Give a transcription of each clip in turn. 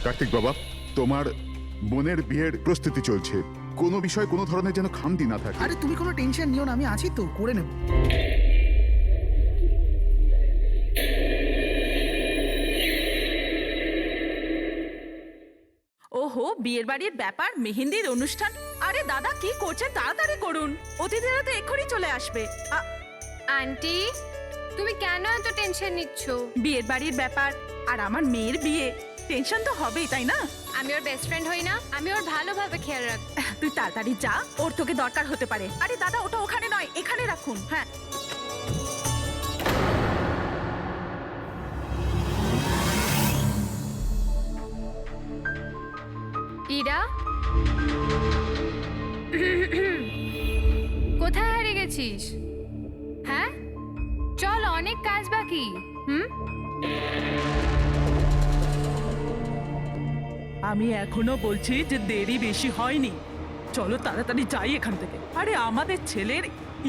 কার্তিক বাবা, তোমার বোনের বিয়ের প্রস্তুতি চলছে, কোনো বিষয় কোনো ধরনের যেন খামতি না থাকে। আরে তুমি কোনো টেনশন নিও না, আমি আছি তো, করে নেব। ওহো, বিয়ের বাড়ির ব্যাপার, মেহেন্দির অনুষ্ঠান। আরে দাদা কি করছেন, তাড়াতাড়ি করুন, অতিথিরা তো এক্ষুনি চলে আসবে। আন্টি, তুমি কেন এত টেনশন নিচ্ছ? বিয়ের বাড়ির ব্যাপার আর আমার মেয়ের বিয়ে, টেনশন তো হবেই, তাই না? আমি ওর বেস্ট ফ্রেন্ড হই না? আমি ওর ভালোভাবে খেয়াল রাখ। তুই তাড়াতাড়ি যা, ওর তোকে দরকার হতে পারে। আরে দাদা, ওটা ওখানে নয়, এখানে রাখুন। হ্যাঁ, ইরা, কোথায় হারিয়ে গেছিস? হ্যাঁ, চল, অনেক কাজ বাকি। আমি এখনো বলছি যে দেরি বেশি হয়নি, চলো তাড়াতাড়ি যাই এখান থেকে। আরে আমাদের ছেলের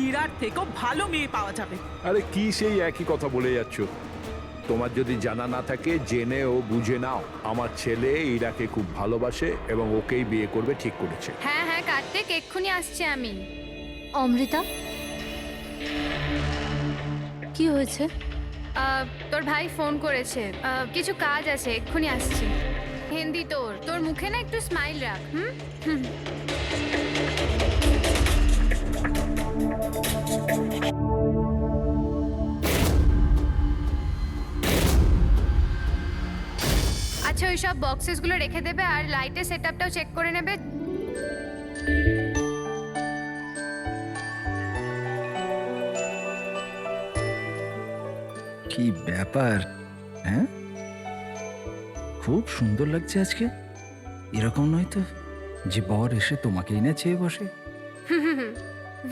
ইরার থেকেও ভালো মেয়ে পাওয়া যাবে। আরে কি সেই একই কথা বলে যাচ্ছ? তোমার যদি জানা না থাকে জেনে ও বুঝে নাও, আমার ছেলে ইরাকে খুব ভালোবাসে এবং ওকেই বিয়ে করবে ঠিক করেছে। হ্যাঁ হ্যাঁ কার্তিক, এক্ষুনি আসছি আমি। অমৃতা, কি হয়েছে? তোর ভাই ফোন করেছে, কিছু কাজ আছে, এক্ষুনি আসছি। হিন্দি তোর মুখে না একটু স্মাইল রাখ। হুম। আচ্ছা, ওই সব বক্সেসগুলো রেখে দেবে আর লাইটের সেটআপটাও চেক করে নেবে। কি ব্যাপার? হ্যাঁ, খুব সুন্দর লাগছে আজকে। এরকম নয় তো যে বর এসে তোমাকেই না চেয়ে বসে।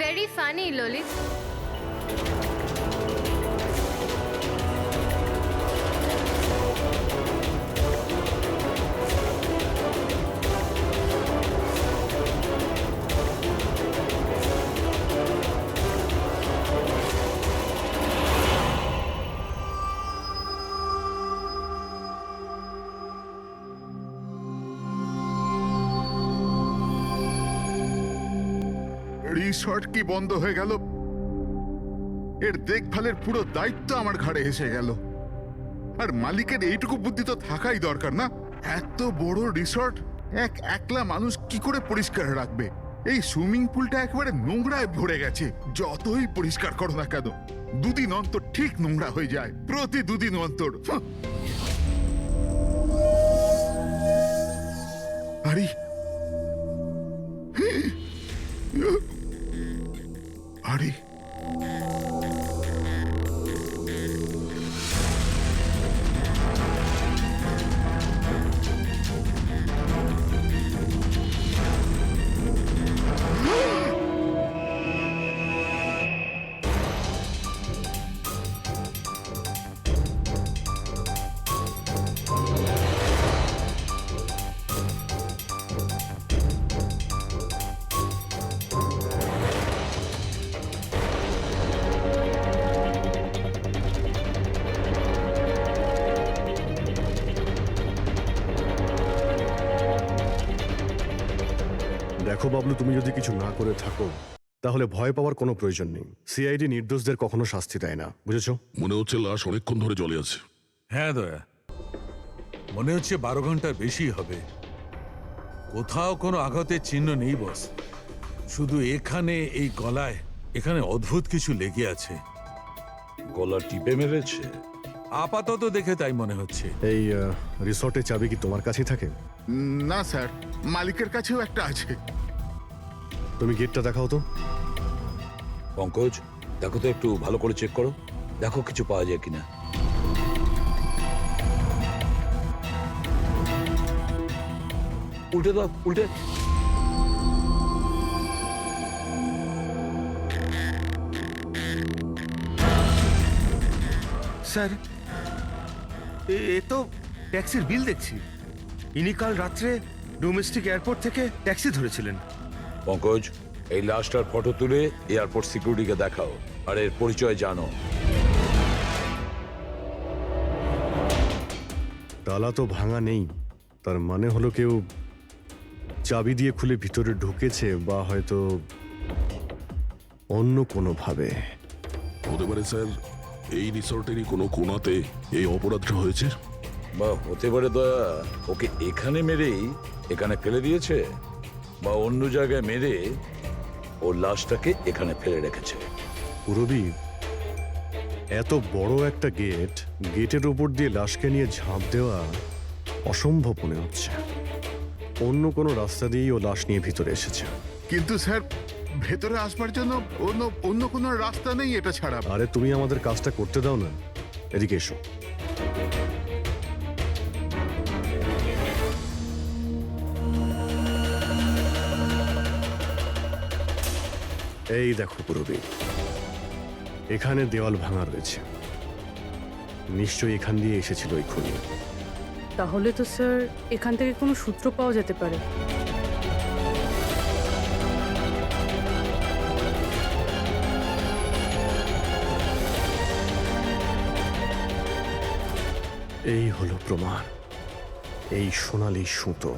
Very funny Lalit. রিসর্ট কি বন্ধ হয়ে গেল? এর দেখভালের পুরো দায়িত্ব আমার ঘাড়ে এসে গেল। আর মালিকের এইটুকু বুদ্ধি তো থাকাই দরকার না? এত বড় রিসর্ট একলা মানুষ কি করে পরিষ্কার রাখবে? এই সুইমিং পুলটা একেবারে নোংরায় ভরে গেছে। যতই পরিষ্কার করো না কেন, দুদিন অন্তর ঠিক নোংরা হয়ে যায়, প্রতি দুদিন অন্তর। আরে আরে দেখো বাবলু, তুমি যদি কিছু না করে থাকো তাহলে ভয় পাওয়ার কোনো প্রয়োজন নেই। সিআইডি নির্দোষদের কখনো শাস্তি দেয় না, বুঝেছো? মনে হচ্ছে লাশ অনেকক্ষণ ধরে জলে আছে। হ্যাঁ দয়া, মনে হচ্ছে 12 ঘন্টার বেশি হবে। কোথাও কোনো আঘাতের চিহ্ন নেই বস, শুধু এখানে এই গলায় এখানে অদ্ভুত কিছু লেগে আছে। গলা টিপে মেরেছে? আপাতত দেখে তাই মনে হচ্ছে। এই রিসর্টের চাবি কি তোমার কাছেই থাকে? না স্যার, মালিকের কাছেও একটা আছে। তুমি গেটটা দেখাও তো। পঙ্কজ, দেখো তো, একটু ভালো করে চেক করো, দেখো কিছু পাওয়া যায় কিনা। উল্টে দাও, উল্টে। স্যার, এ তো ট্যাক্সির বিল দেখছি। ইনি কাল রাত্রে ডোমেস্টিক এয়ারপোর্ট থেকে ট্যাক্সি ধরেছিলেন। পঙ্কজ, এই লাশটার ফটো তুলে এয়ারপোর্ট সিকিউরিটিকে দেখাও আর এর পরিচয় জানো। তালা তো ভাঙা নেই, তার মানে হলো কেউ চাবি দিয়ে খুলে ভিতরে ঢুকেছে, বা হয়তো অন্য কোনোভাবে। হতে পারে স্যার এই রিসর্টেরই কোনো কোণাতে এই অপরাধটা হয়েছে। বা হতে পারে দয়া ওকে এখানে মেরেই এখানে ফেলে দিয়েছে, বা অন্য জায়গায় মেরে ওর লাশটাকে এখানে ফেলে রেখেছে। পুরবী, এত বড় একটা গেটের উপর দিয়ে লাশকে নিয়ে ঝাঁপ দেওয়া অসম্ভব মনে হচ্ছে। অন্য কোনো রাস্তা দিয়েই ও লাশ নিয়ে ভিতরে এসেছে। কিন্তু স্যার ভেতরে আসবার জন্য অন্য কোনো রাস্তা নেই এটা ছাড়া। আরে তুমি আমাদের কাজটা করতে দাও না, এদিকে এসো। এই দেখো পুরবী, এখানে দেওয়াল ভাঙা রয়েছে, নিশ্চয়ই এখান দিয়ে এসেছিল এই খুনি। তাহলে তো স্যার এখান থেকে কোনো সূত্র পাওয়া যেতে পারে। এই হলো প্রমাণ, এই সোনালী সুতো।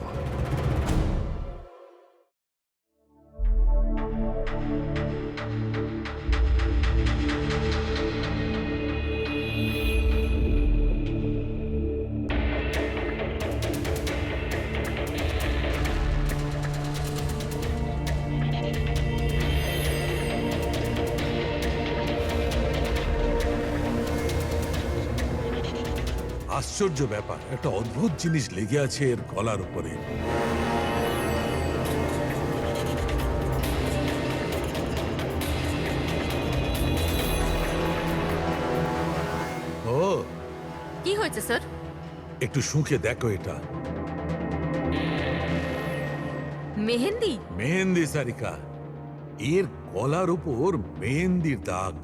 আশ্চর্য ব্যাপার, একটা অদ্ভুত জিনিস লেগে আছে এর গলার উপরে। ও, কি হয়েছে স্যার? একটু শুঁকে দেখো এটা। মেহেন্দি? মেহেন্দি সারিকা, এর গলার উপর মেহেন্দির দাগ।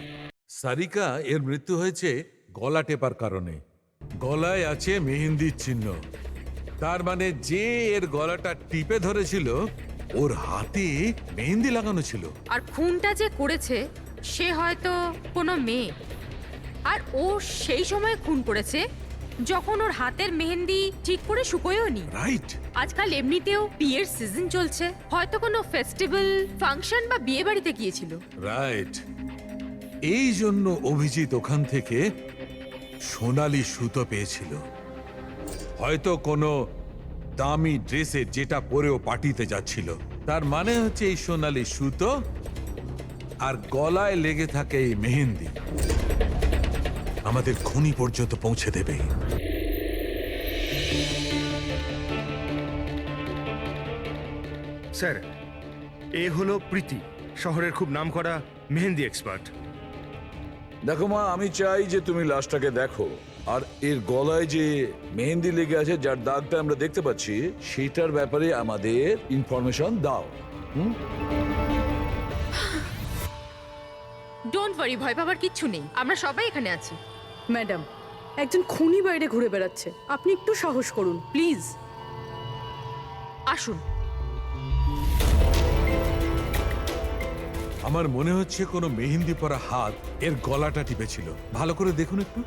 সারিকা, এর মৃত্যু হয়েছে গলা টেপার কারণে। গলায় আছে মেহেন্দির চিহ্ন, তার মানে যে এর গলাটা টিপে ধরেছিল ওর হাতে মেহেন্দি লাগানো ছিল। আর খুনটা যে করেছে সে হয়তো কোনো মেয়ে, আর ও সেই সময় খুন করেছে যখন ওর হাতের মেহেন্দি ঠিক করে শুকোয়ও নি। রাইট। আজকাল এমনিতেও বিয়ের সিজন চলছে, হয়তো কোনো ফেস্টিভ্যাল, ফাংশন বা বিয়ে বাড়িতে গিয়েছিল। রাইট, এই জন্য অভিজিৎ ওখান থেকে সোনালী সুতো পেয়েছিল। হয়তো কোনো দামি ড্রেসে যেটা পরেও পার্টিতে যাচ্ছিল। তার মানে হচ্ছে এই সোনালী সুতো আর গলায় লেগে থাকে এই মেহেন্দি আমাদের খুনি পর্যন্ত পৌঁছে দেবে। স্যার, এ হলো প্রীতি, শহরের খুব নামকরা মেহেন্দি এক্সপার্ট। দেখো মা, আমি চাই যে তুমি লাশটাকে দেখো, আর এর গলায় যে মেহেন্দি লেগে আছে, যার দাগটা আমরা দেখতে পাচ্ছি, সেটার ব্যাপারে আমাদের ইনফরমেশন দাও। ডোন্ট ওয়ারি, ভয় পাবার কিচ্ছু নেই, আমরা সবাই এখানে আছি। ম্যাডাম, একজন খুনি বাইরে ঘুরে বেড়াচ্ছে, আপনি একটু সাহস করুন প্লিজ। আসুন। আমার মনে হচ্ছে কোনো মেহেন্দি পরা হাত এর গলাটা টিপেছিল। ভালো করে দেখুন একটু।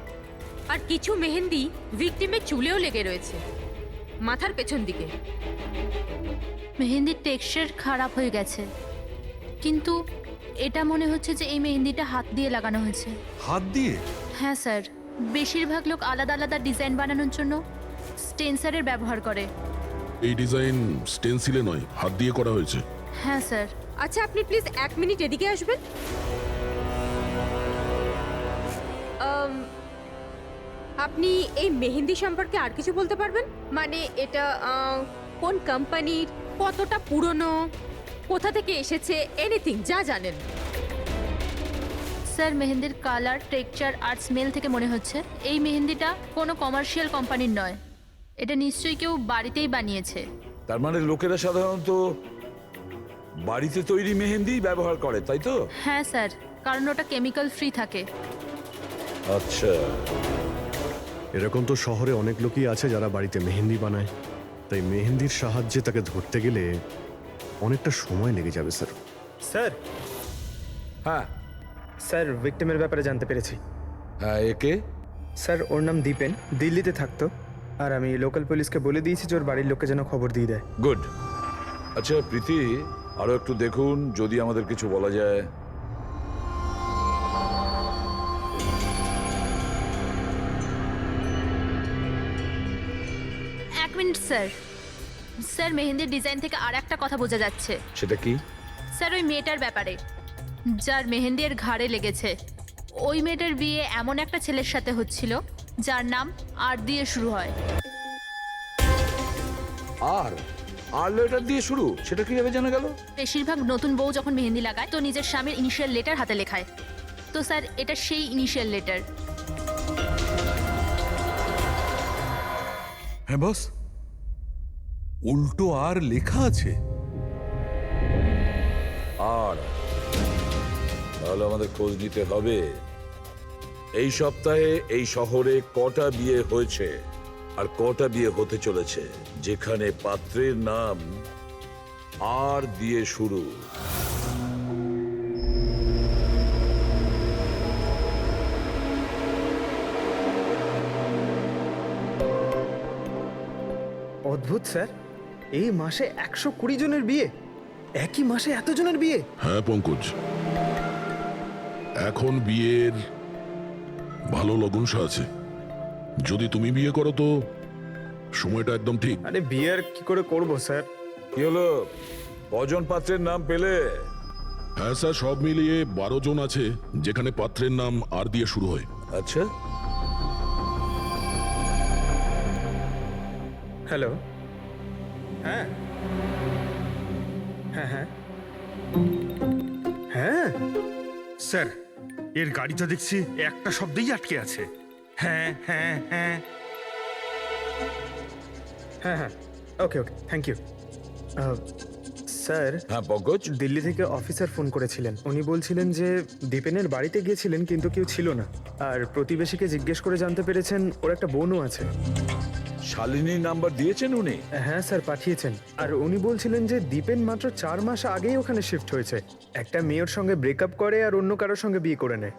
আর কিছু মেহেন্দি ভিকটিমের চুলেও লেগে রয়েছে, মাথার পেছন দিকে। মেহেন্দির টেক্সচার খারাপ হয়ে গেছে, কিন্তু এটা মনে হচ্ছে যে এই মেহেন্দিটা হাত দিয়ে লাগানো হয়েছে। হাত দিয়ে? হ্যাঁ স্যার, বেশিরভাগ লোক আলাদা আলাদা ডিজাইন বানানোর জন্য স্টেন্সারের ব্যবহার করে। এই ডিজাইন স্টেনসিলে নয়, হাত দিয়ে করা হয়েছে। হ্যাঁ স্যার। আচ্ছা, আপনি প্লিজ 1 মিনিট এদিকে আসবেন। আপনি এই মেহেন্দি সম্পর্কে আর কিছু বলতে পারবেন? মানে এটা কোন কোম্পানির, কতটা পুরনো, কোথা থেকে এসেছে, এনিথিং যা জানেন। স্যার, মেহেন্দির কালার, টেক্সচার আর স্মেল থেকে মনে হচ্ছে এই মেহেন্দিটা কোনো কমার্শিয়াল কোম্পানির নয়, এটা নিশ্চয়ই কেউ বাড়িতেই বানিয়েছে। তার মানে লোকেরা সাধারণত বাড়িতে তৈরি মেহেন্দি ব্যবহার করে, তাই তো? হ্যাঁ স্যার, কারণ ওটা কেমিক্যাল ফ্রি থাকে। আচ্ছা, এরকম তো শহরে অনেক লোকই আছে যারা বাড়িতে মেহেন্দি বানায়, তাই মেহেন্দির সাহায্যে তাকে ধরতে গেলে অনেকটা সময় লেগে যাবে স্যার। স্যার, হ্যাঁ স্যার ভিক্টিমের ব্যাপারে জানতে পেরেছি। হ্যাঁ, একে? স্যার, ওর নাম দীপেন, দিল্লিতে থাকতো। আর আমি লোকাল পুলিশকে বলে দিয়েছি যে ওর বাড়ির লোককে যেন খবর দিয়ে দেয়। গুড। আচ্ছা প্রীতি, আরো একটু দেখুন যদি আমাদের কিছু বলা যায়। এক মিনিট স্যার। স্যার মেহেন্দির ডিজাইন থেকে আর একটা কথা বোঝা যাচ্ছে। সেটা কি? স্যার ওই মেয়েটার ব্যাপারে, যার মেহেন্দি এর ঘাড়ে লেগেছে, ওই মেয়েটার বিয়ে এমন একটা ছেলের সাথে হচ্ছিল যার নাম আর দিয়ে শুরু হয়। আর লেটার দিয়ে শুরু, সেটা কিভাবে জানা গেল? বেশিরভাগ নতুন বউ যখন মেহেন্দি লাগায় তো নিজের স্বামীর ইনিশিয়াল লেটার হাতে লেখায়। তো স্যার এটা সেই ইনিশিয়াল লেটার। হ্যাঁ বস, উল্টো আর লেখা আছে। আর তাহলে আমাদের খোঁজ নিতে হবে এই সপ্তাহে এই শহরে কটা বিয়ে হয়েছে আর কটা বিয়ে হতে চলেছে যেখানে পাত্রের নাম আর দিয়ে শুরু। অদ্ভুত স্যার, এই মাসে 120 জনের বিয়ে, একই মাসে এত জনের বিয়ে। হ্যাঁ পঙ্কজ, এখন বিয়ের ভালো লগ্নসা আছে। যদি তুমি বিয়ে করো তো সময়টা একদম ঠিক। আরে বিয়ে আর কি করে করব স্যার? কি হলো, কজন পাত্রের নাম পেলে? হ্যাঁ স্যার, সব মিলিয়ে 12 জন আছে যেখানে পাত্রের নাম আর দিয়ে শুরু হয়। আচ্ছা, হ্যালো, হ্যাঁ হ্যাঁ হ্যাঁ হ্যাঁ স্যার এর গাড়িটা দেখছি একটা শব্দেই আটকে আছে। হ্যাঁ হ্যাঁ হ্যাঁ হ্যাঁ হ্যাঁ ওকে ওকে, থ্যাংক ইউ স্যার। হ্যাঁ পঙ্কজ। দিল্লি থেকে অফিসার ফোন করেছিলেন। উনি বলছিলেন যে দীপেনের বাড়িতে গিয়েছিলেন কিন্তু কেউ ছিল না, আর প্রতিবেশীকে জিজ্ঞেস করে জানতে পেরেছেন ওর একটা বোনও আছে। শালিনীর নাম্বার দিয়েছেন উনি? হ্যাঁ স্যার, পাঠিয়েছেন। আর উনি বলছিলেন যে দীপেন মাত্র 4 মাস আগেই ওখানে শিফট হয়েছে। একটা মেয়ের সঙ্গে ব্রেকআপ করে আর অন্য কারোর সঙ্গে বিয়ে করে নেয়।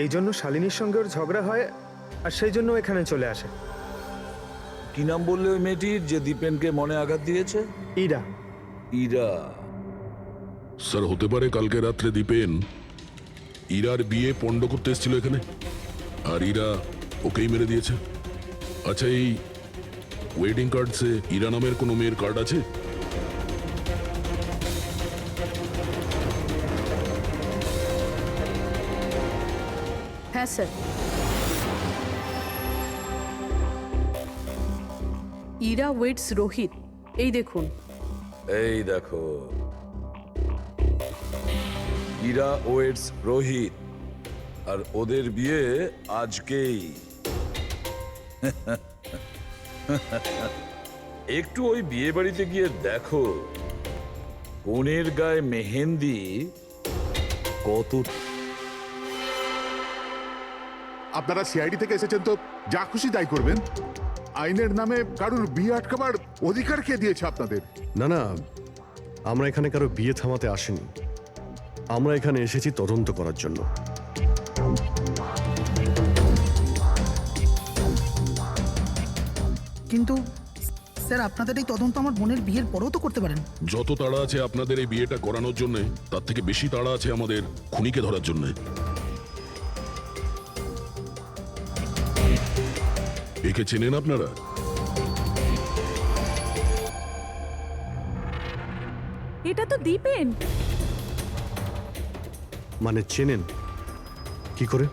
এই জন্য শালিনীর সঙ্গে ওর ঝগড়া হয় আর সেই জন্য এখানে চলে আসে। কি নাম বললে ওই মেয়েটির যে দীপেনকে মনে আঘাত দিয়েছে? ইরা। ইরা? স্যার হতে পারে কালকে রাত্রে দীপেন ইরার বিয়ে পণ্ড করতে এসেছিল এখানে, আর ইরা ওকেই মেরে দিয়েছে। আচ্ছা, এই ওয়েডিং কার্ডসে ইরা নামের কোনো মেয়ের কার্ড আছে? হ্যাঁ স্যার। ইরা ওয়েটস রোহিত, এই দেখুন। এই দেখো, ইরা ওয়েটস রোহিত, আর ওদের বিয়ে আজকেই। একটু ওই বিয়ে বাড়িতে গিয়ে দেখো কনের গায়ে মেহেন্দি কত। আপনারা সিআইডি থেকে এসেছেন তো যা খুশি তাই করবেন। আইনের নামে কারুর বিয়ে আটকাবার অধিকার কে দিয়েছে আপনাদের? না না, আমরা এখানে কারো বিয়ে থামাতে আসিনি। আমরা এখানে এসেছি তদন্ত করার জন্য। কিন্তু স্যার আপনাদের এই তদন্ত আমার বোনের বিয়ের পরেও তো করতে পারেন। যত তাড়া আছে আপনাদের এই বিয়েটা করানোর জন্য, তার থেকে বেশি তাড়া আছে আমাদের খুনিকে ধরার জন্য। একে চেনেন আপনারা? এটা তো দীপেন। মানে চেনেন কি করে?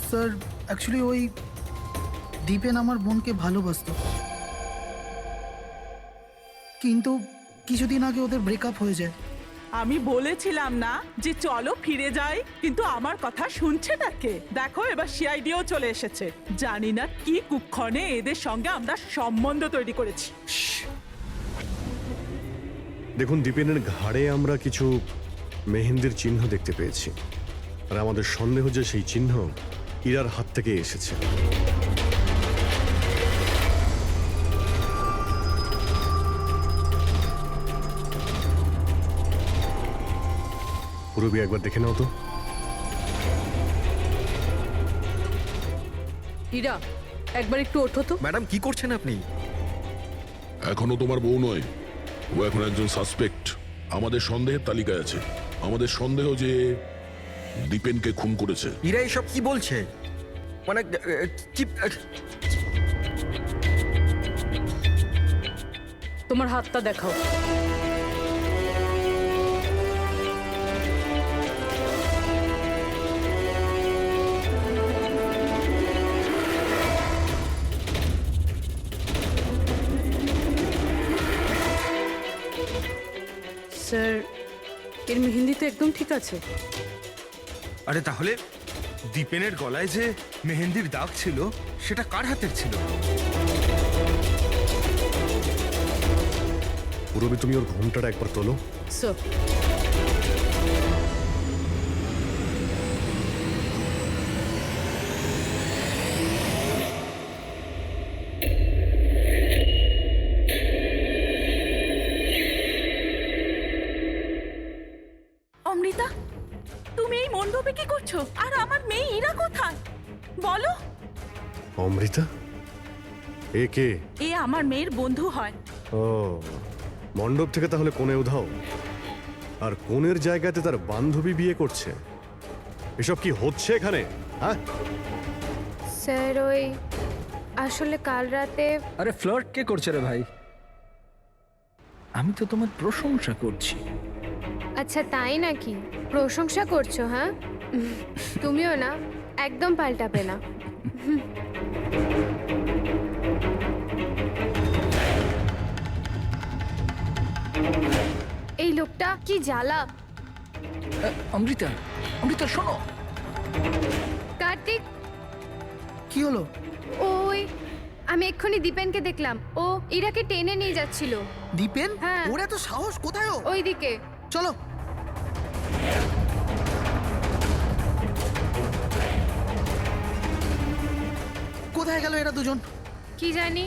স্যার অ্যাকচুয়ালি ওই দীপেন আমার বোনকে ভালোবাসতো, কিন্তু কিছুদিন আগে ওদের ব্রেকআপ হয়ে যায়। আমি বলেছিলাম না যে চলো ফিরে যাই, কিন্তু আমার কথা শুনছে না কে? দেখো এবার সিআইডিও চলে এসেছে। জানি না কি কুক্ষণে এদের সঙ্গে আমরা সম্বন্ধ তৈরি করেছি। দেখুন, দীপেনের ঘাড়ে আমরা কিছু মেহেন্দির চিহ্ন দেখতে পেয়েছি, আর আমাদের সন্দেহ যে সেই চিহ্ন ইরার হাত থেকে এসেছে। পুরবি একবার দেখে নাও তো। ইরা, একবার একটু ওঠো তো। ম্যাডাম কি করছেন আপনি? এখনো তোমার বউ নয়, ও এখন একজন সাসপেক্ট। আমাদের সন্দেহের তালিকায় আছে। আমাদের সন্দেহ যে দীপেনকে খুন করেছে। ইরা এসব কি বলছে? মানে কি? তোমার হাতটা দেখাও। স্যার, এর মেহেন্দি তো একদম ঠিক আছে। আরে তাহলে দীপেনের গলায় যে মেহেন্দির দাগ ছিল সেটা কার হাতের ছিল? পুরবি, তুমি ওর ঘুমটাটা একবার তোলো। স্যার, অমৃতা, তুমি এই মণ্ডপে কি করছো? আর আমার মেয়ে ইরা কোথায় বলো? অমৃতা? এ কে? এ আমার মেয়ের বন্ধু হয়। ও, মণ্ডপ থেকে তাহলে কোণে উধাও, আর কোণের জায়গাতে তার বান্ধবী বিয়ে করছে। এসব কি হচ্ছে এখানে? হ্যাঁ, স্যার ওই আসলে কাল রাতে আরে ফ্লার্ট কে করছে রে ভাই? আমি তো তোমার প্রশংসা করছি। আচ্ছা তাই নাকি? প্রশংসা করছো? হ্যাঁ, তুমিও না, একদম পাল্টাবে না। এই লোকটা কি জ্বালা। অমৃতা, অমৃতা শোনো। কার্তিক, কি হলো? ওই আমি এক্ষুনি দীপেনকে দেখলাম, ও ইরাকে টেনে নিয়ে যাচ্ছিল। দীপেন? হ্যাঁ। ওর এত সাহস কোথায়? ও ওইদিকে চলো। কোথায় গেল এরা দুজন? কি জানি।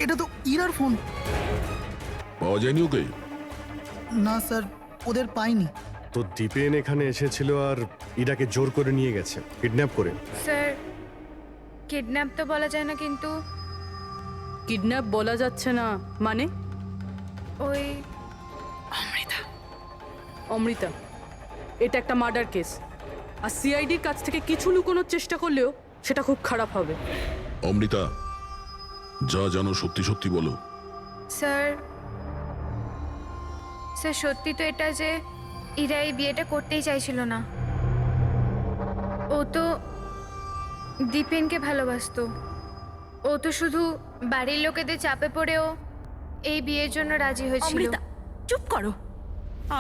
এটা তো ইরার ফোন। পাওয়া যায়নি ওকে? না স্যার, ওদের পাইনি। তো দীপেন এখানে এসেছিল আর ইরাকে জোর করে নিয়ে গেছে, কিডন্যাপ করে। স্যার, কিডন্যাপ তো বলা যায় না, কিন্তু কিডন্যাপ বলা যাচ্ছে না মানে? ওই অমৃতা, এটা একটা মার্ডার কেস, আর সিআইডির কাছ থেকে কিছু লুকোনোর চেষ্টা করলেও সেটা খুব খারাপ হবে। অমৃতা, যা জানো সত্যি সত্যি বলো। স্যার, স্যার সত্যি তো এটা যে ইরা এই বিয়েটা করতেই চাইছিল না। ও তো দীপেনকে ভালোবাসতো। ও তো শুধু বাড়ির লোকেদের চাপে পড়েও এই বিয়ের জন্য রাজি হয়েছিল। অমৃতা, চুপ করো।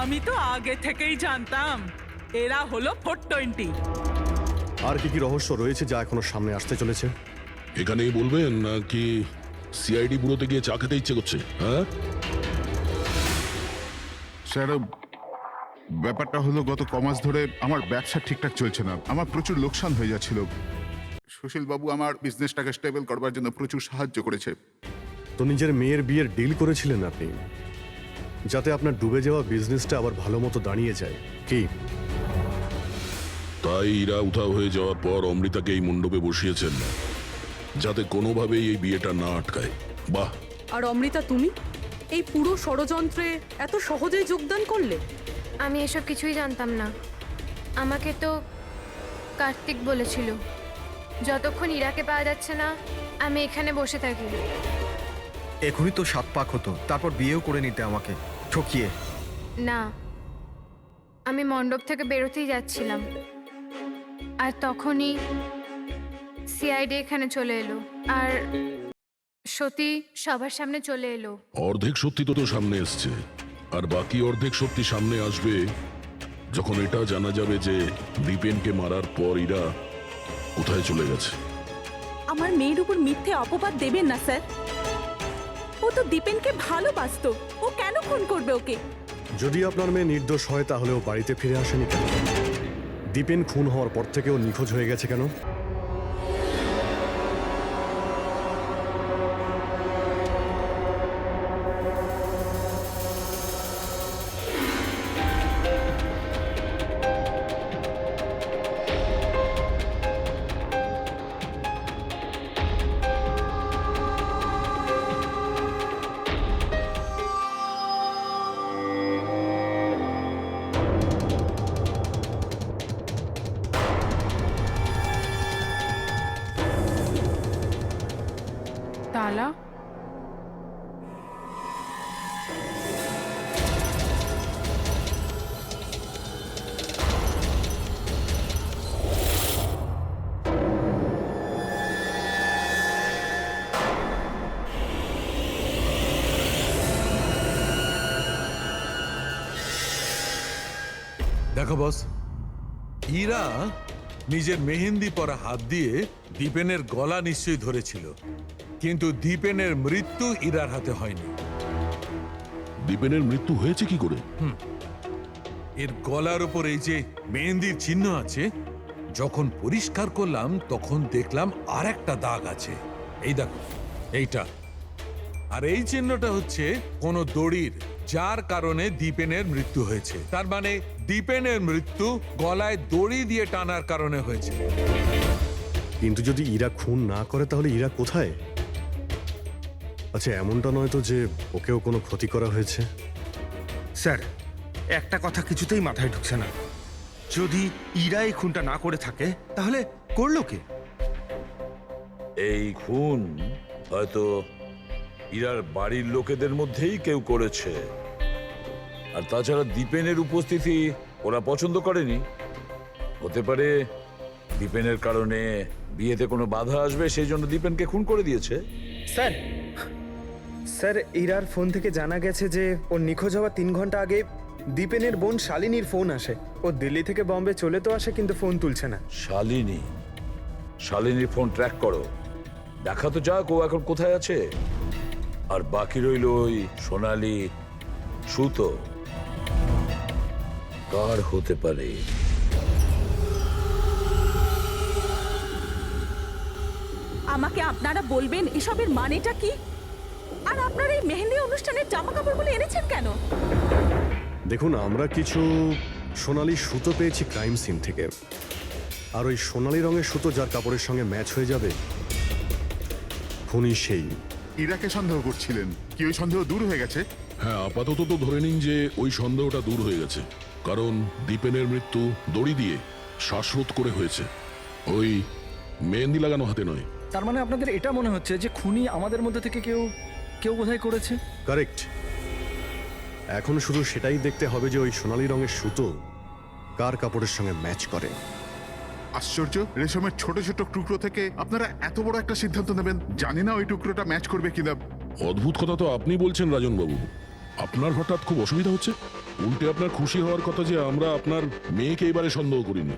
আমি তো আগে থেকেই জানতাম এরা হলো 420। আর কি কি রহস্য রয়েছে যা এখনো সামনে আসতে চলেছে? এখানেই বলবেন নাকি সিআইডি ব্যুরোতে গিয়ে চা খেতে ইচ্ছে করছে? হ্যাঁ স্যার, ব্যাপারটা হলো গত কমাস ধরে আমার ব্যবসা ঠিকঠাক চলছে না। আমার প্রচুর লোকসান হয়ে যাচ্ছিল। সুশীল বাবু আমার বিজনেসটাকে স্টেবল করবার জন্য প্রচুর সাহায্য করেছে। তো নিজের মেয়ের বিয়ের ডিল করেছিলেন আপনি, যাতে আপনার ডুবে যাওয়া বিজনেসটা আবার ভালো মতো দাঁড়িয়ে যায়, কি? তাই ইরা উধাও হয়ে যাওয়ার পর অমৃতাকে এই মণ্ডপে বসিয়েছেন যাতে কোনোভাবেই এই বিয়েটা না আটকায়। বাহ! আর অমৃতা, তুমি এই পুরো ষড়যন্ত্রে এত সহজেই যোগদান করলে? আমি এসব কিছুই জানতাম না। আমাকে তো কার্তিক বলেছিল যতক্ষণ ইরাকে পাওয়া যাচ্ছে না আমি এখানে বসে থাকি। এখনই তো 7 পাক হতো, তারপর বিয়েও করে নিতে আমাকে ঠকিয়ে। না, আমি মণ্ডপ থেকে বেরোতেই যাচ্ছিলাম, আর তখনই সিআইডি এখানে চলে এলো, আর সত্যি সবার সামনে চলে এলো। অর্ধেক সত্যি তো সামনে এসছে, আর বাকি অর্ধেক সত্যি সামনে আসবে যখন এটা জানা যাবে যে দীপেনকে মারার পর ইরা কোথায় চলে গেছে। আমার মেয়ের উপর মিথ্যে অপবাদ দেবেন না স্যার। ও তো দীপেনকে ভালোবাসতো, ও কেন খুন করবে ওকে? যদি আপনার মেয়ে নির্দোষ হয় তাহলে ও বাড়িতে ফিরে আসেনি কেন? দীপেন খুন হওয়ার পর থেকে ও নিখোঁজ হয়ে গেছে কেন? মালা? দেখো বস, ইরা নিজের মেহেন্দি পরা হাত দিয়ে দীপেনের গলা নিশ্চয়ই ধরেছিল, কিন্তু দীপেনের মৃত্যু ইরার হাতে হয়নি। দীপেনের মৃত্যু হয়েছে কি করে? এর গলার উপর এই যে মেহেন্দির চিহ্ন আছে, যখন পরিষ্কার করলাম তখন দেখলাম আর একটা দাগ আছে। এই দেখো, এইটা। আর এই চিহ্নটা হচ্ছে কোনো দড়ির, যার কারণে দীপেনের মৃত্যু হয়েছে। তার মানে দীপেনের মৃত্যু গলায় দড়ি দিয়ে টানার কারণে হয়েছে। কিন্তু যদি ইরা খুন না করে তাহলে ইরা কোথায়? আচ্ছা, এমনটা নয় তো যে ওকেও কোনো ক্ষতি করা হয়েছে? স্যার, একটা কথা কিছুতেই মাথায় ঢুকছে না। যদি ইরা এই খুনটা না করে থাকে তাহলে করলো কে? এই খুন হয়তো ইরার বাড়ির লোকেদের মধ্যেই কেউ করেছে। আর তাছাড়া দীপেনের উপস্থিতি ওরা পছন্দ করেনি। হতে পারে দীপেনের কারণে বিয়েতে কোনো বাধা আসবে, সেই জন্য দীপেনকে খুন করে দিয়েছে। স্যার, স্যার, ইরার ফোন থেকে জানা গেছে যে ওর নিখোঁজ হওয়া 3 ঘন্টা আগে দীপেনের বোন শালিনীর ফোন আসে। ও দিল্লি থেকে বম্বে চলে তো আসে, কিন্তু ফোন তুলছে না। শালিনীর ফোন ট্র্যাক করো, দেখা তো যাক ও এখন কোথায় আছে। আর বাকি রইল ওই সোনালি সুতো, কার হতে পারে? আমাকে আপনারা বলবেন এসবের মানেটা কি? আর আপনারা এই মেহেন্দি অনুষ্ঠানের জামা কাপড়গুলো এনেছেন কেন? দেখুন, আমরা কিছু সোনালি সুতো পেয়েছি ক্রাইম সিন থেকে। আর ওই সোনালি রঙের সুতো যার কাপড়ের সঙ্গে ম্যাচ হয়ে যাবে, খুনি সেই। ইরাকে সন্দেহ করছিলেন, কি ওই সন্দেহ দূর হয়ে গেছে? হ্যাঁ, আপাতত তো ধরে নিন যে ওই সন্দেহটা দূর হয়ে গেছে। কারণ দীপেনের মৃত্যু দড়ি দিয়ে শ্বাসরোধ করে হয়েছে, ওই মেহেন্দি লাগানো হাতে নয়। তার মানে আপনাদের এটা মনে হচ্ছে যে খুনি আমাদের মধ্যে থেকে কেউ বোধহয় করেছে? কারেক্ট। এখন শুধু সেটাই দেখতে হবে যে ওই সোনালি রঙের সুতো কার কাপড়ের সঙ্গে ম্যাচ করে। আশ্চর্য, রেশমের ছোট ছোট টুকরো থেকে আপনারা এত বড় একটা সিদ্ধান্ত নেবেন। জানি না ওই টুকরোটা ম্যাচ করবে কিনা। অদ্ভুত কথা তো আপনি বলছেন রাজন বাবু। আপনার হঠাৎ খুব অসুবিধা হচ্ছে? উল্টে আপনার খুশি হওয়ার কথা যে আমরা আপনার মেয়েকে এবারে সন্দেহ করিনি।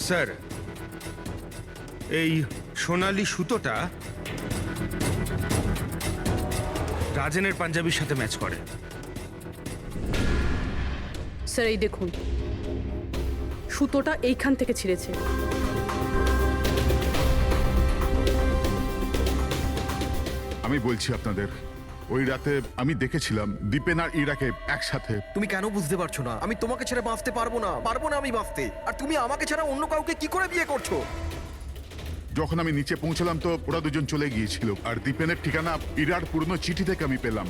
স্যার, এই সোনালি সুতোটা রাজেনের পাঞ্জাবির সাথে ম্যাচ করে। স্যার, এই দেখুন, সুতোটা এইখান থেকে ছিঁড়েছে। আমি বলছি আপনাদের, ওই রাতে আমি দেখেছিলাম দীপেন আর ইরাকে একসাথে। তুমি কেন বুঝতে পারছো না? আমি তোমাকে ছেড়ে বাঁচতে পারবো না আমি বাঁচতে। আর তুমি আমাকে ছাড়া অন্য কাউকে কি করে বিয়ে করছো? যখন আমি নিচে পৌঁছলাম তো ওরা দুজন চলে গিয়েছিল। আর দীপেনের ঠিকানা ইরার পুরনো চিঠি থেকে আমি পেলাম।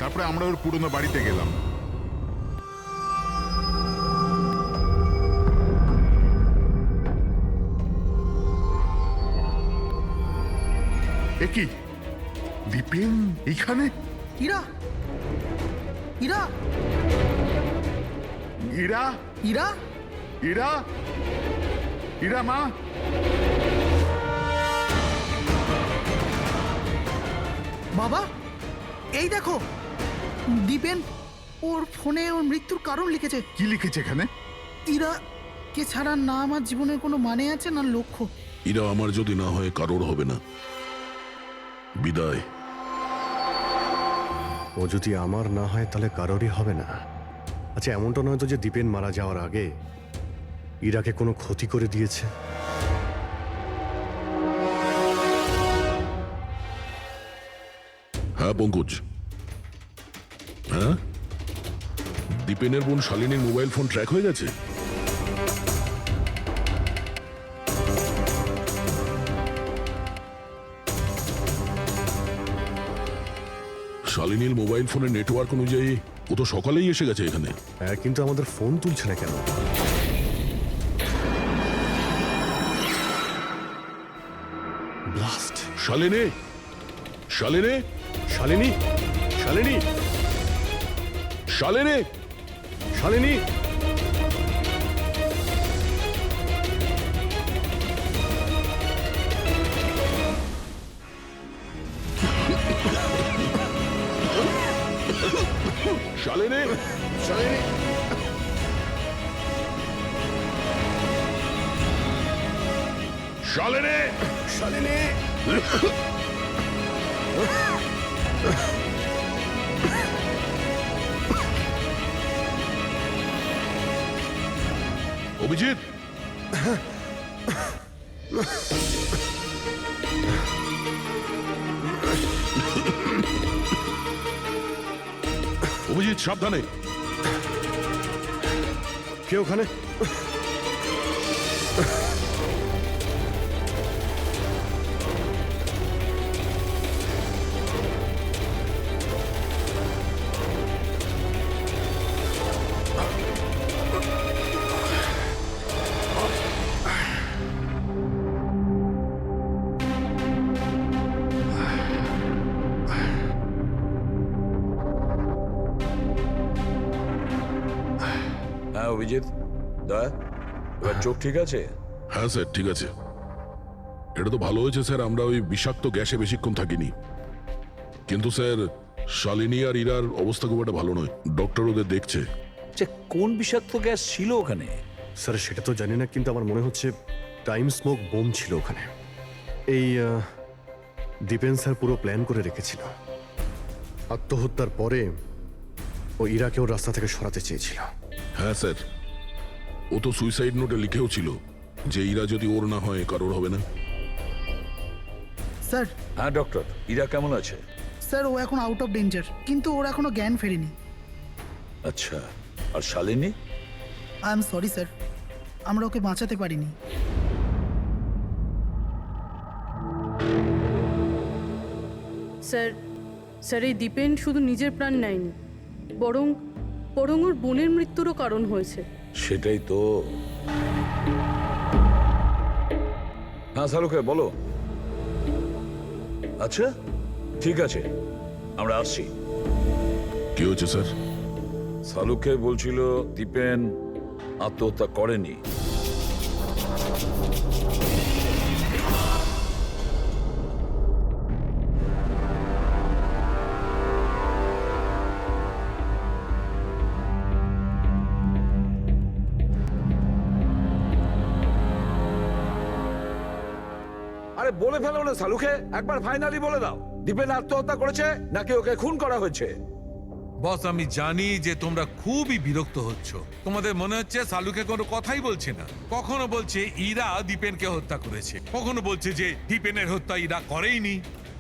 তারপরে আমরা ওর পুরনো বাড়িতে গেলাম। এ কি, দীপেন এখানে? ইরা, ইরা, ইরা, ইরা, ইরা, ইরা মা। বাবা, এই দেখো, দীপেন ওর ফোনে ওর মৃত্যুর কারণ লিখেছে। কি লিখেছে এখানে? ইরা কে ছাড়া না আমার জীবনের কোনো মানে আছে না লক্ষ্য। এরা আমার যদি না হয় কারোর হবে না। বিদায়। ও যদি আমার না হয় তাহলে কারোরই হবে না। আচ্ছা, এমনটা নয় তো যে দীপেন মারা যাওয়ার আগে ইরাকে কোনো ক্ষতি করে দিয়েছে? হ্যাঁ পঙ্কজ, হ্যাঁ, দীপেনের বোন শালিনীর মোবাইল ফোন ট্র্যাক হয়ে গেছে। শালিনীর মোবাইল ফোনের নেটওয়ার্ক অনুযায়ী ও তো সকালেই এসে গেছে এখানে। হ্যাঁ, কিন্তু আমাদের ফোন তুলছে না কেন? ব্লাস্ট! শালিনী, শালিনী, শালিনী, শালিনী, শালিনী, শালিনী! শালিনী, শালিনী! শালিনী, শালিনী! অভিজিৎ, অভিজিৎ সাবধানে। কে ওখানে? হ্যাঁ অভিজিৎ, দয়া, এবার চোখ ঠিক আছে? হ্যাঁ স্যার, ঠিক আছে। এটা তো ভালো হয়েছে স্যার, আমরা ওই বিষাক্ত গ্যাসে বেশিক্ষণ থাকিনি। কিন্তু স্যার, শালিনী আর ইরার অবস্থা খুব একটা ভালো নয়। ডক্টর ওদের দেখছে। কোন বিষাক্ত গ্যাস ছিল ওখানে? স্যার সেটা তো জানি না, কিন্তু আমার মনে হচ্ছে টাইম স্মোক বোম ছিল ওখানে। এই দীপেন স্যার পুরো প্ল্যান করে রেখেছিল। আত্মহত্যার পরে ও ইরাকেও রাস্তা থেকে সরাতে চেয়েছিল। হ্যাঁ স্যার, ও তো সুইসাইড নোটে লিখেও ছিল যে ইরা যদি ওর না হয় কারোর হবে না। স্যার, হ্যাঁ ডক্টর, ইরা কেমন আছে? স্যার ও এখন আউট অফ ডেঞ্জার, কিন্তু ওর এখনো জ্ঞান ফেরেনি। আচ্ছা, আর Shalini? I am sorry sir, আমরা ওকে বাঁচাতে পারিনি। স্যার স্যার এই দীপেন শুধু নিজের প্রাণ নেয়নি, বরং ওর বোনের মৃত্যুরও কারণ হয়েছে। সেটাই তো। হ্যাঁ শালুকে বলো। আচ্ছা ঠিক আছে, আমরা আসছি। কি হয়েছে স্যার? শালুকে বলছিল দীপেন আত্মহত্যা করেনি। আরে বলে ফেলো না শালুকে, একবার ফাইনালি বলে দাও, দীপেন আত্মহত্যা করেছে নাকি ওকে খুন করা হয়েছে? বস, আমি জানি যে তোমরা খুবই বিরক্ত হচ্ছ। তোমাদের মনে হচ্ছে শালুকে কোনো কথাই বলছে না। কখনো বলছে ইরা দীপেনকে হত্যা করেছে, কখনো বলছে যে দীপেনের হত্যা ইরা করেইনি,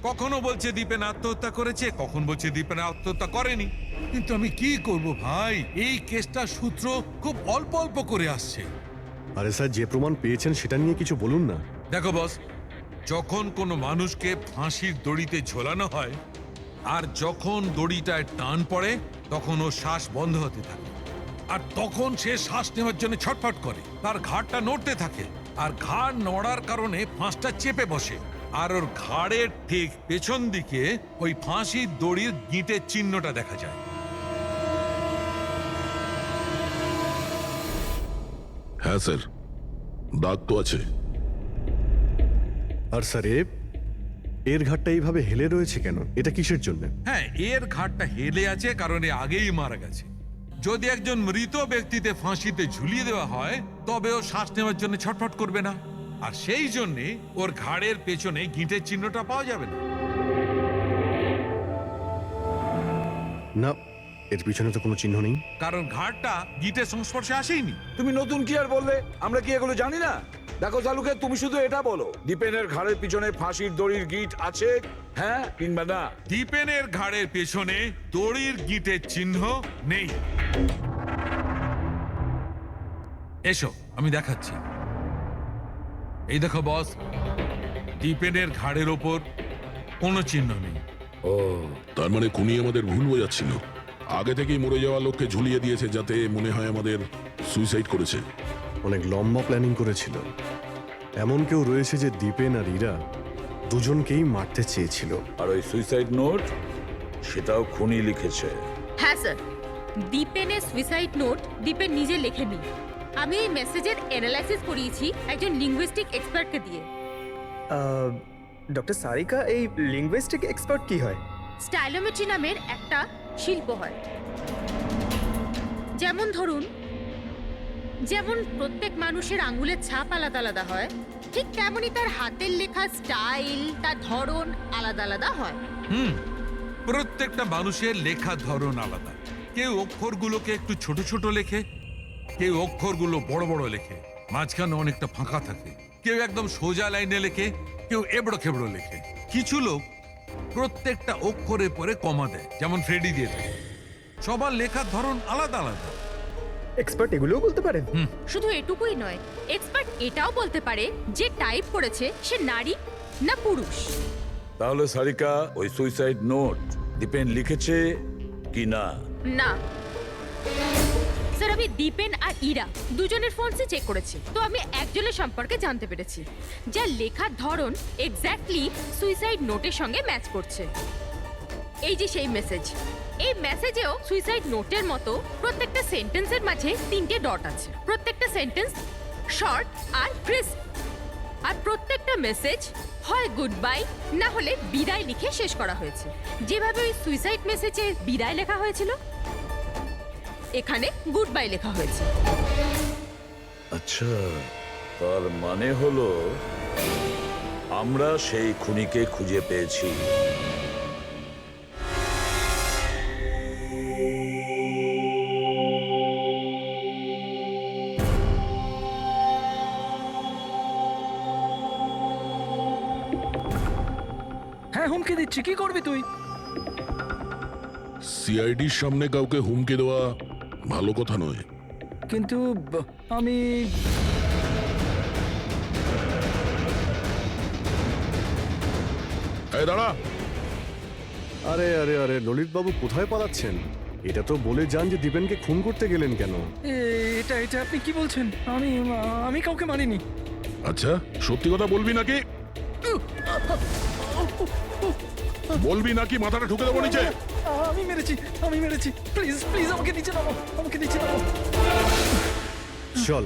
কখনো বলছে দীপেন আত্মহত্যা করেছে, কখন বলছে দীপেন আত্মহত্যা করেনি। কিন্তু আমি কি করব ভাই, এই কেসটা সূত্র খুব অল্প অল্প করে আসছে। আরে স্যার, যে প্রমাণ পেয়েছেন সেটা নিয়ে কিছু বলুন না। দেখো বস, যখন কোনো মানুষকে ফাঁসির দড়িতে ঝোলানো হয় আর যখন দড়িটায় টান পড়ে তখন ওর শ্বাস বন্ধ হতে থাকে, আর তখন সে শ্বাস নেওয়ার জন্য ছটফট করে, তার ঘাড়টা নড়তে থাকে, আর ঘাড় নড়ার কারণে ফাঁসটা চেপে বসে, আর ওর ঘাড়ের ঠিক পেছন দিকে ওই ফাঁসির দড়ির গিঁটের চিহ্নটা দেখা যায়। হ্যাঁ স্যার, দাগ তো আছে। আর স্যার এর ঘাটটা এইভাবে হেলে রয়েছে কেন? এটা কিসের জন্য? হ্যাঁ, এর ঘাড়টা হেলে আছে কারণ এ আগেই মারা গেছে। যদি একজন মৃত ব্যক্তিতে ফাঁসিতে ঝুলিয়ে দেওয়া হয় তবে ও শ্বাস নেওয়ার জন্য ছটফট করবে না, আর সেই জন্যে ওর ঘাড়ের পেছনে গিঁটের চিহ্নটা পাওয়া যাবে না। না, এর পিছনে তো কোনো চিহ্ন নেই। কারণ ঘাড়টা গিঁটের সংস্পর্শে আসেইনি। তুমি নতুন কি আর বললে? আমরা কি এগুলো জানি না? দেখো শালুকে, তুমি শুধু এটা বলো, দীপেনের ঘাড়ের পিছনে ফাঁসির দড়ির গিঁট আছে, হ্যাঁ কিংবা না? দীপেনের ঘাড়ের পেছনে দড়ির গিঁটের চিহ্ন নেই। এসো আমি দেখাচ্ছি। এই দেখো বস, দীপেনের ঘাড়ের ওপর কোনো চিহ্ন নেই। ও, তার মানে খুনি আমাদের ভুল বোঝাচ্ছিল। আগে থেকেই মরে যাওয়া লোককে ঝুলিয়ে দিয়েছে যাতে মনে হয় আমাদের সুইসাইড করেছে। অনেক লম্বা প্ল্যানিং করেছিল। এমন কেউ রয়েছে যে দীপেন আর ইরা দুজনকেই মারতে চেয়েছিল। আর ওই সুইসাইড নোট সেটাও খুনি লিখেছে। হ্যাঁ স্যার, দীপেনের সুইসাইড নোট দীপেন নিজে লেখেনি। আমি এই মেসেজের অ্যানালাইসিস করিয়েছি একজন লিঙ্গুইস্টিক এক্সপার্টকে দিয়ে। ডক্টর সারিকা, এই লিঙ্গুইস্টিক এক্সপার্ট কি হয়? স্টাইলোমেট্রি নামের একটা শিল্প হয়। যেমন ধরুন, যেমন প্রত্যেক মানুষের আঙ্গুলের ছাপ আলাদা আলাদা হয়, ঠিক তেমনই তার হাতের লেখা স্টাইল, তার ধরন আলাদা আলাদা হয়। প্রত্যেকটা মানুষের লেখার ধরন আলাদা। কেউ অক্ষরগুলোকে একটু ছোট ছোট লেখে, কেউ অক্ষরগুলো বড় বড় লেখে, মাঝখানে অনেকটা ফাঁকা থাকে। কেউ একদম সোজা লাইনে লেখে, কেউ এবড়ো খেবড়ো লেখে। কিছু লোক প্রত্যেকটা অক্ষরের পরে কমা দেয়, যেমন ফ্রেডি দিয়ে থাকে। সবার লেখার ধরন আলাদা আলাদা। এক্সপার্ট এগুলোও বলতে পারেন? শুধু এটুকুই নয়, এক্সপার্ট এটাও বলতে পারে যে টাইপ করেছে সে নারী না পুরুষ। তাহলে সারিকা, ওই সুইসাইড নোট দীপেন লিখেছে কি না? না স্যার, আমি দীপেন আর ইরা দুজনের ফোনসে চেক করেছি, তো আমি একজনের সম্পর্কে জানতে পেরেছি যার লেখার ধরন এক্স্যাক্টলি সুইসাইড নোটের সঙ্গে ম্যাচ করছে। এই যে সেই মেসেজ, এই মেসেজেও সুইসাইড নোটের মতো প্রত্যেকটা সেন্টেন্সের মাঝে 3টে ডট আছে। প্রত্যেকটা সেন্টেন্স শর্ট আর ক্রিস্প, আর প্রত্যেকটা মেসেজ হয় গুড বাই না হলে বিদায় লিখে শেষ করা হয়েছে। যেভাবে ওই সুইসাইড মেসেজে বিদায় লেখা হয়েছিল, এখানে গুড বাই লেখা হয়েছে। আচ্ছা, তার মানে হলো আমরা সেই খুনিকে খুঁজে পেয়েছি। হ্যাঁ, হুমকি দিচ্ছি, কি করবি তুই? সিআইডির সামনে কাউকে হুমকি দেওয়া ভালো কথা নয়। কিন্তু আমি এই দাঁড়া! আরে আরে আরে, ললিত বাবু কোথায় পালাচ্ছেন? এটা তো বলে যান যে দীপেনকে খুন করতে গেলেন কেন? এটা এটা আপনি কি বলছেন? আমি কাউকে মারিনি। আচ্ছা, সত্যি কথা বলবি নাকি? বলবি নাকি মাথাটা ঠুকে দেবো নিচে? আমি মেরেছি। প্লিজ প্লিজ আমাকে নিচে নামো, চল,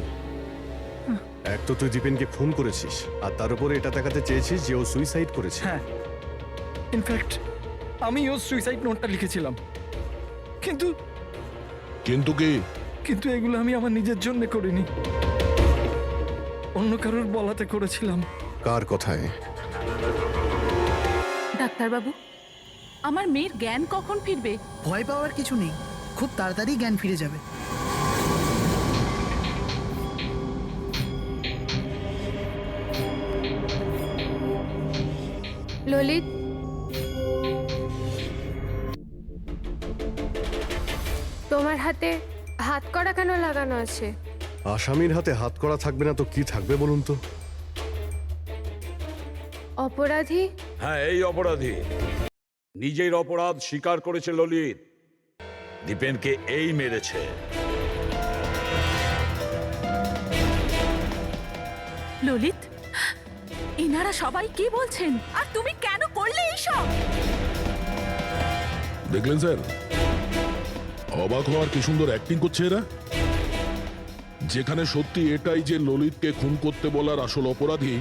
এক তো তুই দীপেনকে খুন করেছিস, আর তার উপরে এটা দেখাতে চেয়েছিস যে ও সুইসাইড করেছে। হ্যাঁ, ইনফ্যাক্ট আমি ওর সুইসাইড নোটটা লিখেছিলাম। কিন্তু কিন্তু কি? কিন্তু এগুলো আমি আমার নিজের জন্য করিনি, অন্য কারোর বলাতে করেছিলাম। কার কথায়? ডাক্তারবাবু, আমার মেয়ের জ্ঞান কখন ফিরবে? ভয় পাওয়ার কিছু নেই, খুব তাড়াতাড়ি জ্ঞান ফিরে যাবে। ললিত, তোমার হাতে হাত করা কেন লাগানো আছে? আসামির হাতে হাত করা থাকবে না তো কি থাকবে বলুন তো? অপরাধী? হ্যাঁ, এই অপরাধী নিজের অপরাধ স্বীকার করেছে ললিত। দীপেনকে এই মেরেছে। ললিত, এনারা সবাই কি বলছেন? আর তুমি কেন করলে এইসব? দেখলেন স্যার, অবাক হওয়ার কি সুন্দর অ্যাক্টিং করছে এরা। যেখানে সত্যি এটাই যে ললিতকে খুন করতে বলার আসল অপরাধী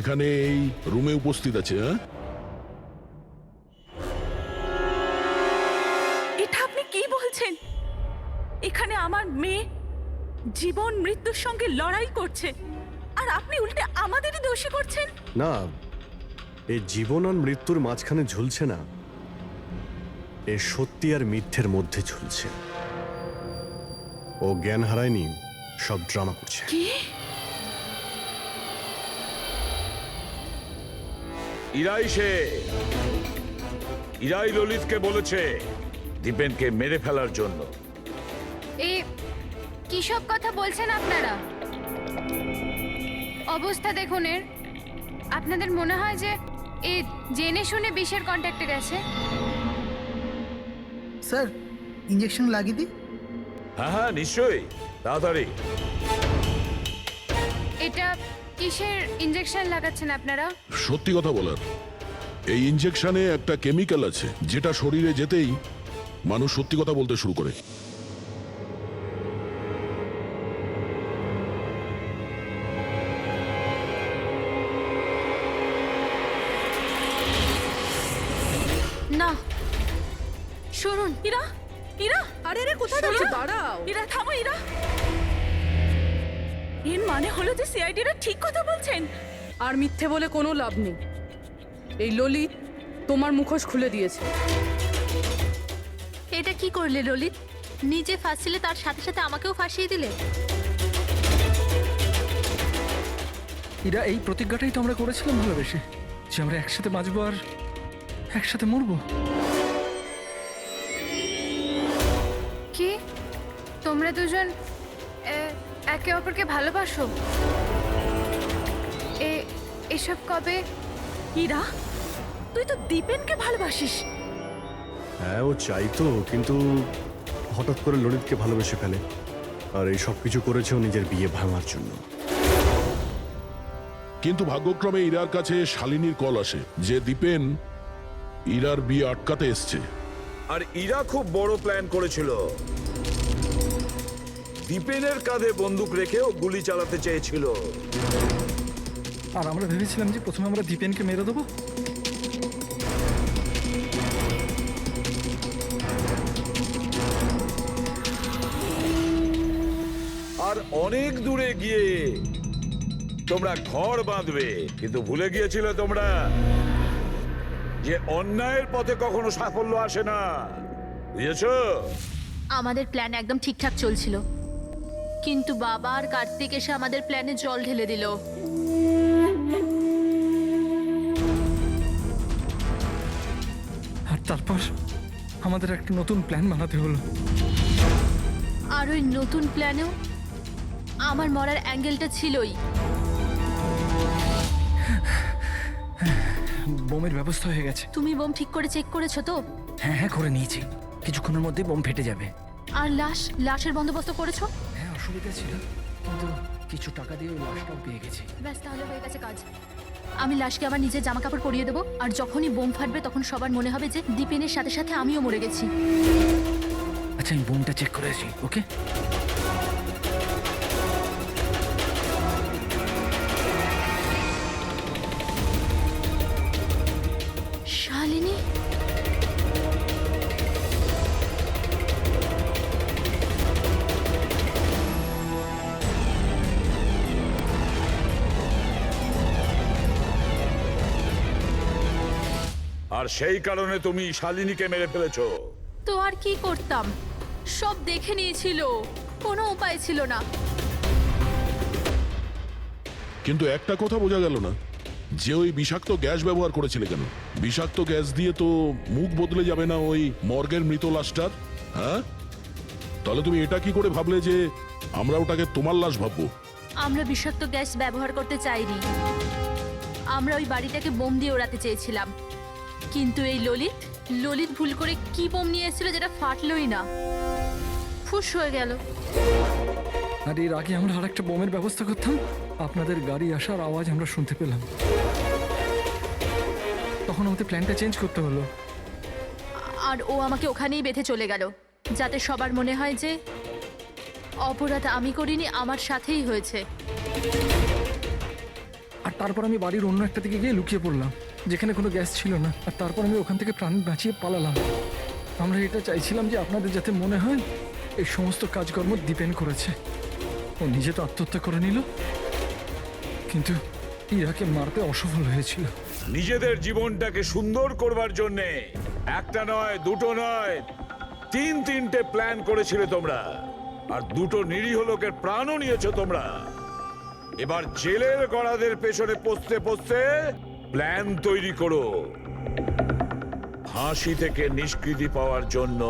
এখানে এই রুমে উপস্থিত আছে। হ্যাঁ, এটা আপনি কি বলছেন? এখানে আমার মেয়ে জীবন মৃত্যুর সঙ্গে লড়াই করছে, আর আপনি উল্টে আমাদেরই দোষী করছেন। না, এই জীবন আর মৃত্যুর মাঝখানে ঝুলছে না, এ সত্যি আর মিথ্যের মধ্যে ঝুলছে। ও জ্ঞান হারায়নি, সব ড্রামা করছে। কি? ইরাই ললিতকে বলেছে দীপেনকে মেরে ফেলার জন্য। এই কি সব কথা বলছেন আপনারা? অবস্থা দেখুন এর। আপনাদের মনে হয় যে এ জেনে শুনে বিষের কন্ট্যাক্টে গেছে? স্যার, ইঞ্জেকশন লাগিয়ে দিই? হ্যাঁ হ্যাঁ নিশ্চয়ই, তাড়াতাড়ি। এটা কিসের ইঞ্জেকশন লাগাচ্ছেন আপনারা? সত্যি কথা বলার, এই ইনজেকশনে একটা কেমিক্যাল আছে যেটা শরীরে যেতেই মানুষ সত্যি কথা বলতে শুরু করে। না, শুনুন। ইরা, ইরা, আরে রে কোথায় যাচ্ছে? দাঁড়াও। ইরা থামো ইরা। এর মানে হলো যে সিআইডিরা ঠিক কথা বলছেন। আর মিথ্যে বলে কোনো লাভ নেই। এই ললিত তোমার মুখোশ খুলে দিয়েছে। এটা কি করলে ললিত? নিজে ফাঁসছিলে, তার সাথে সাথে আমাকেও ফাঁসিয়ে দিলে। এরা এই প্রতিজ্ঞাটাই তো আমরা করেছিলাম ভালোবেসে, যে আমরা একসাথে বাঁচবো আর একসাথে মরবো। কি তোমরা দুজন একে অপরকে ভালোবাসো? এসব কবে? ইরা, তুই তো দীপেনকে ভালোবাসিস। হ্যাঁ, ও চাইতো, কিন্তু হঠাৎ করে ললিতকে ভালোবেসে ফেলে। আর এই সব কিছু করেছে ও নিজের বিয়ে ভাঙার জন্য। কিন্তু ভাগ্যক্রমে ইরার কাছে শালিনীর কল আসে যে দীপেন ইরার বিয়ে আটকাতে এসছে। আর ইরা খুব বড় প্ল্যান করেছিল। দীপেনের কাঁধে বন্দুক রেখে ও গুলি চালাতে চেয়েছিল। আর আমরা ভেবেছিলাম যে প্রথমে আমরা দীপেনকে মেরে দেবো। আর অনেক দূরে গিয়ে তোমরা ঘর বাঁধবে, কিন্তু ভুলে গিয়েছিলে তোমরা যে অন্যায়ের পথে কখনো সাফল্য আসে না। বুঝেছো? আমাদের প্ল্যান একদম ঠিকঠাক চলছিল, কিন্তু বাবা আর কার্তিক এসে আমাদের প্ল্যানে জল ঢেলে দিল। আর তারপর আমাদের একটা নতুন প্ল্যান বানাতে হলো। আর ওই নতুন প্ল্যানেও আমার মরার অ্যাঙ্গেলটা ছিলই। বোমের ব্যবস্থা হয়ে গেছে। তুমি বোম ঠিক করে চেক করেছো তো? হ্যাঁ হ্যাঁ, করে নিয়েছি। কিছুক্ষণের মধ্যে বোম ফেটে যাবে। আর লাশের বন্দোবস্ত করেছো? হ্যাঁ, অসুবিধা ছিল, কিন্তু কিছু টাকা দিয়ে ওই লাশটাও পেয়ে গেছি। ব্যাস, তাহলে হয়ে গেছে কাজ। আমি লাশকে আমার নিজের জামা কাপড় পরিয়ে দেবো, আর যখনই বোম ফাটবে তখন সবার মনে হবে যে দীপেনের সাথে সাথে আমিও মরে গেছি। আচ্ছা, আমি বোমটা চেক করে আসি। ওকে? শালিনী, আর সেই কারণে তুমি শালিনীকে মেরে ফেলেছো। তো আর কি করতাম? সব দেখে নিয়েছিল, কোনো উপায় ছিল না। কিন্তু একটা কথা বোঝা গেল না, যে ওই বিষাক্ত গ্যাস ব্যবহার করেছিলে কেন? বিষাক্ত গ্যাস দিয়ে তো মুখ বদলে যাবে না ওই মর্গের মৃত লাশটার? হ্যাঁ, তাহলে তুমি এটা কি করে ভাবলে যে আমরা ওটাকে তোমার লাশ ভাববো? আমরা বিষাক্ত গ্যাস ব্যবহার করতে চাইনি। আমরা ওই বাড়িটাকে বোম দিয়ে ওড়াতে চেয়েছিলাম, কিন্তু এই ললিত ভুল করে কি বোম নিয়ে এসেছিল যেটা ফাটলই না, ফুস হয়ে গেল। আর এর আগে আমরা আর একটা বোমের ব্যবস্থা করতাম, আপনাদের গাড়ি আসার আওয়াজ আমরা শুনতে পেলাম। তখন আমাদের প্ল্যানটা চেঞ্জ করতে হলো। আর ও আমাকে ওখানেই বেঁধে চলে গেল, যাতে সবার মনে হয় যে অপরাধ আমি করিনি, আমার সাথেই হয়েছে। আর তারপর আমি বাড়ির অন্য একটা দিকে গিয়ে লুকিয়ে পড়লাম, যেখানে কোনো গ্যাস ছিল না। আর তারপর আমি ওখান থেকে প্রাণ বাঁচিয়ে পালালাম। আমরা এটা চাইছিলাম যে আপনাদের যাতে মনে হয় এই সমস্ত কাজকর্ম দীপেন করেছে। ও নিজে তো আত্মহত্যা করে নিল, কিন্তু ইরাকে মারতে অসফল হয়েছিল। নিজেদের জীবনটাকে সুন্দর করবার জন্যে একটা নয়, দুটো নয়, তিনটে প্ল্যান করেছিলে তোমরা। আর দুটো নিরীহ লোকের প্রাণও নিয়েছো তোমরা। এবার জেলের গড়াদের পেছনে পৌঁছতে পৌঁছতে প্ল্যান তৈরি করো ফাঁসি থেকে নিষ্কৃতি পাওয়ার জন্য।